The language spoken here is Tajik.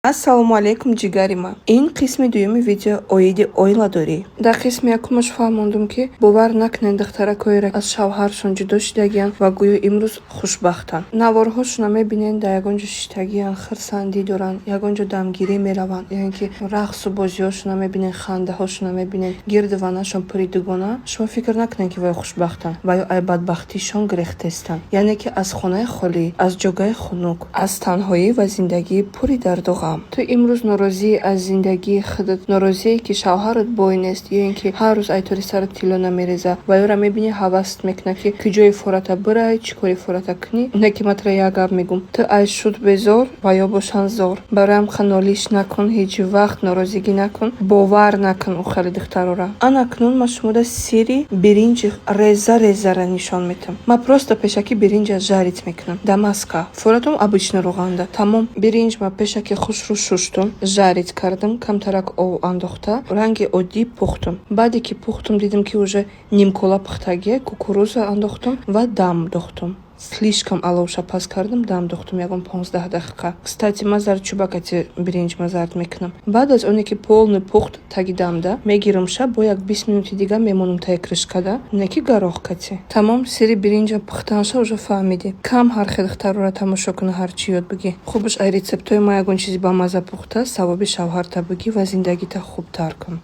Ассалому алейкум ҷигарима. Ин қисми дуюми видео оиди ойладорӣ. Дар қисми якумаш фаҳмондум ки бовар накунед духтаракҳоеро аз шавҳаршон ҷудо шудагиянд ва гӯё имрӯз хушбахтанд. Наворҳошона мебинед дар ягон ҷо шиштагиянд, хирсандӣ доранд, ягон ҷо дамгирӣ мераванд, яъне ки рақсу бозиҳошона мебинед, хандаҳошона мебинед, гирди ванашон пури дугона. Шумо фикр накунед ки вай хушбахтанд ва ё ай бадбахтишон гирехтестанд. Яъне ки аз хонаи холӣ, аз ҷойгои хунук, аз танҳоӣ ва зиндагии пури дарду ғам. Ту имрӯз норозӣ аз зиндагии худат, норозие ки шавҳарат бой нест, ё ин ки ҳар рӯз айтори сарат тилло намереза ва ёро мебини ҳаваст мекуна ки куҷои фората бирай, чӣ кори фората кунӣ. Не ки матра як гап мегум. Ту ай шуд безор ва ё бошанд зор. Бароям ханолиш накун, ҳеҷ вақт норозигӣ накун, бовар накун ухали духтарора. Ан акнун ма шумода сири биринҷи реза-резара нишон медиҳам. Ма просто пешаки биринҷа жарит мекунам. Дамаска. Форатум обычно руғанда. Тамом биринҷ ма пешаки хушрӯ шуштум, жарит кардам, камтарак ов андохта, ранги оддӣ пухтум. Баъде ки пухтум, дидам ки уже нимкола пухтагия, кукуруза андохтум ва дам дохтум. Слишком аловша пас кардам, дам дохтум ягон 15 дақиқа. Кстати, ма зарчӯбакати биринҷ ма зард мекунам. Баъд аз оне ки полный пухт таги дамда, мегирам бо як 20 минути дига мемонам таи кришкада, не ки гарохкати. Тамом сири биринҷа пухтанша уже фаҳмидӣ. Кам ҳархи духтарора тамошо куна, ҳарчи ёд бигӣ. Хубаш ай рецептои ма ягон чизи ба маза пухта, савоби шавҳарта бигӣ ва зиндагита хубтар кун.